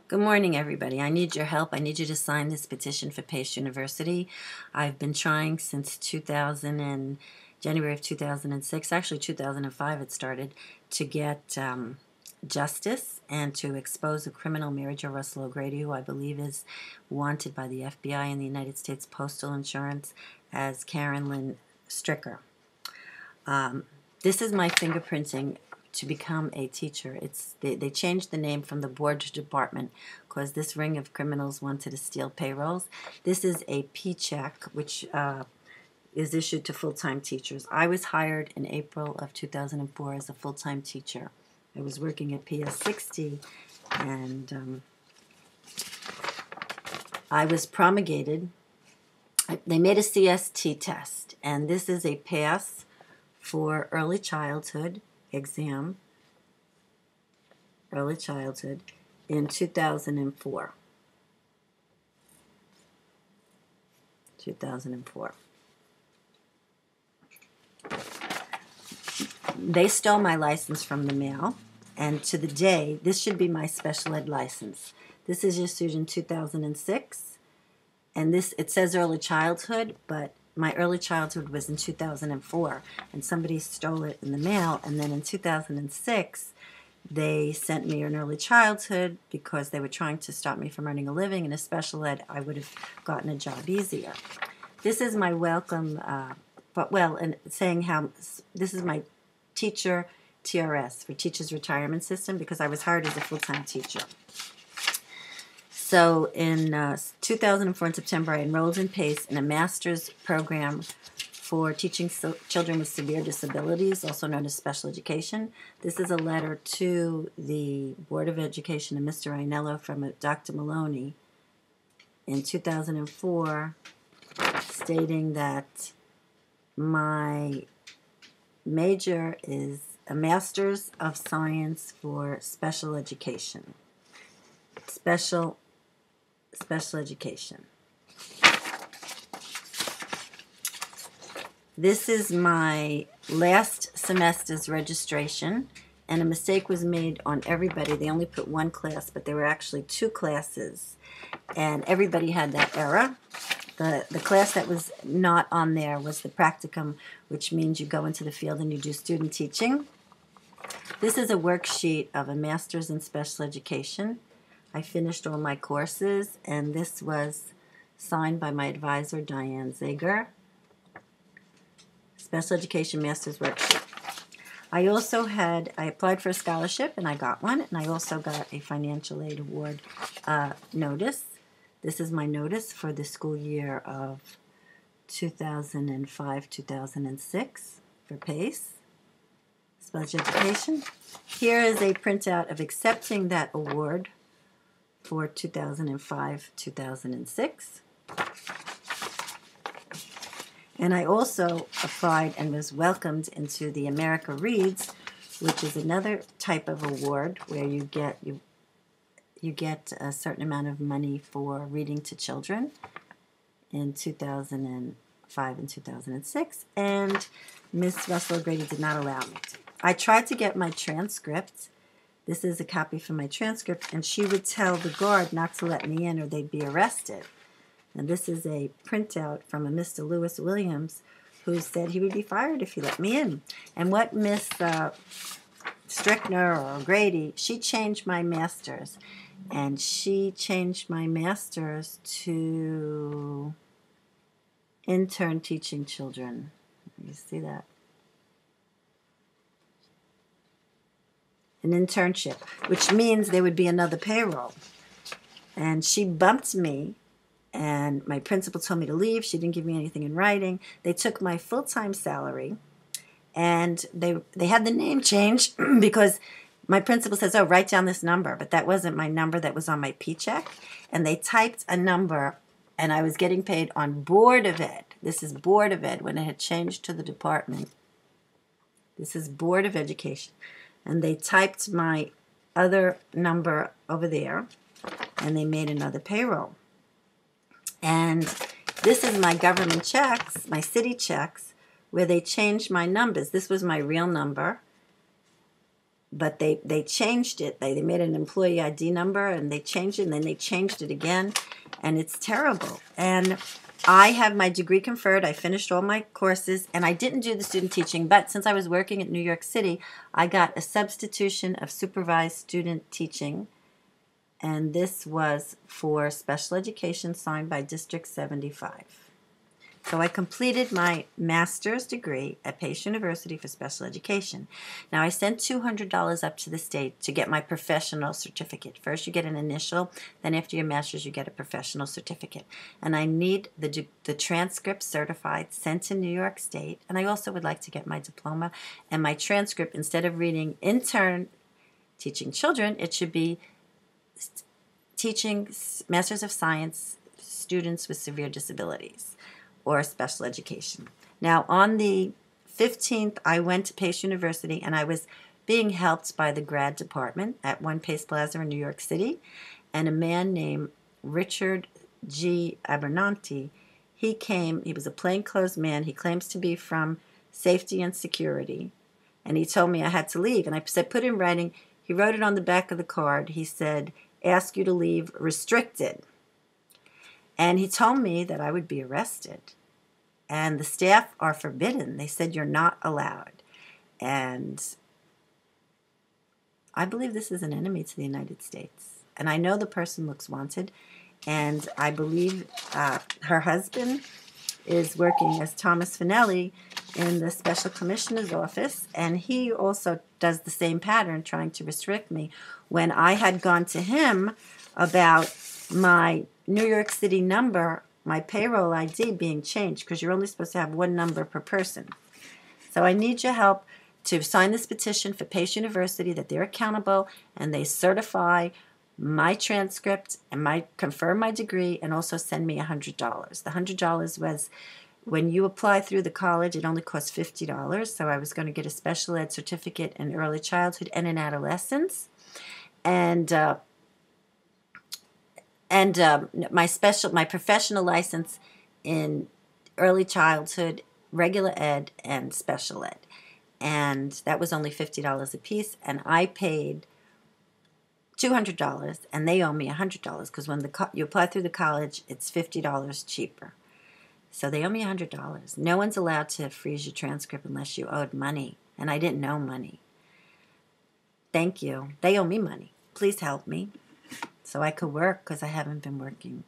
Good morning, everybody. I need your help. I need you to sign this petition for Pace University. I've been trying since January of 2006, actually 2005 it started, to get justice and to expose a criminal, MaryJo Russell O'Grady, who I believe is wanted by the FBI and the United States Postal Insurance as Karen Lynn Stricker. This is my fingerprinting to become a teacher. They changed the name from the board to department because this ring of criminals wanted to steal payrolls. This is a P-check, which is issued to full-time teachers. I was hired in April of 2004 as a full-time teacher. I was working at PS 60, and I was promulgated. They made a CST test, and this is a pass for early childhood exam, early childhood, in 2004. 2004. They stole my license from the mail, and to the day, this should be my special ed license. This is issued in 2006, and it says early childhood, but my early childhood was in 2004, and somebody stole it in the mail, and then in 2006, they sent me an early childhood because they were trying to stop me from earning a living. In a special ed, I would have gotten a job easier. This is my welcome, and saying how this is my teacher TRS, for Teachers Retirement System, because I was hired as a full-time teacher. So in 2004, in September, I enrolled in Pace in a master's program for teaching children with severe disabilities, also known as special education. This is a letter to the Board of Education and Mr. Ainello from Dr. Maloney in 2004, stating that my major is a Master's of Science for Special Education. Special education. This is my last semester's registration, and a mistake was made on everybody. They only put one class, but there were actually two classes, and everybody had that error. The class that was not on there was the practicum, which means you go into the field and you do student teaching. This is a worksheet of a master's in special education. I finished all my courses, and this was signed by my advisor, Diane Zager. Special Education Master's Worksheet. I applied for a scholarship, and I got one, and I also got a financial aid award notice. This is my notice for the school year of 2005-2006 for PACE, Special Education. Here is a printout of accepting that award for 2005-2006. And I also applied and was welcomed into the America Reads, which is another type of award where you get a certain amount of money for reading to children in 2005 and 2006, and Miss Russell O'Grady did not allow me to. I tried to get my transcript. This is a copy from my transcript, and she would tell the guard not to let me in or they'd be arrested. And this is a printout from a Mr. Lewis Williams, who said he would be fired if he let me in. And what Miss Stricker or O'Grady, she changed my master's. And she changed my master's to intern teaching children. You see that? An internship, which means there would be another payroll. And she bumped me, and my principal told me to leave. She didn't give me anything in writing. They took my full-time salary, and they had the name change because my principal says, oh, write down this number, but that wasn't my number that was on my P-check. And they typed a number, and I was getting paid on Board of Ed. This is Board of Ed when it had changed to the department. This is Board of Education. And they typed my other number over there, and they made another payroll. And this is my government checks, my city checks, where they changed my numbers. This was my real number. but they changed it. They made an employee ID number, and they changed it, and then they changed it again, and it's terrible. And I have my degree conferred. I finished all my courses, and I didn't do the student teaching, but since I was working at New York City, I got a substitution of supervised student teaching, and this was for special education signed by District 75. So I completed my master's degree at Pace University for special education. Now I sent $200 up to the state to get my professional certificate. First you get an initial, then after your master's you get a professional certificate. And I need the transcript certified, sent to New York State, and I also would like to get my diploma and my transcript. Instead of reading intern teaching children, it should be teaching Masters of Science students with severe disabilities or special education. Now, on the 15th, I went to Pace University, and I was being helped by the grad department at One Pace Plaza in New York City, and a man named Richard G. Abernanti. He came, he was a plainclothes man. He claims to be from safety and security, and he told me I had to leave. And I said, put in writing. He wrote it on the back of the card. He said, ask you to leave restricted. And he told me that I would be arrested. And the staff are forbidden. They said you're not allowed. And I believe this is an enemy to the United States. And I know the person looks wanted. And I believe her husband is working as Thomas Fennel in the Special Commissioner's office. And he also does the same pattern, trying to restrict me. When I had gone to him about my New York City number, my payroll ID being changed, because you're only supposed to have one number per person. So I need your help to sign this petition for Pace University that they're accountable and they certify my transcript and confirm my degree, and also send me $100. The $100 was, when you apply through the college, it only costs $50. So I was going to get a special ed certificate in early childhood and in adolescence. And my professional license in early childhood, regular ed, and special ed. And that was only $50 a piece, and I paid $200, and they owe me $100, because when you apply through the college, it's $50 cheaper. So they owe me $100. No one's allowed to freeze your transcript unless you owed money, and I didn't owe money. Thank you. They owe me money. Please help me so I could work, because I haven't been working.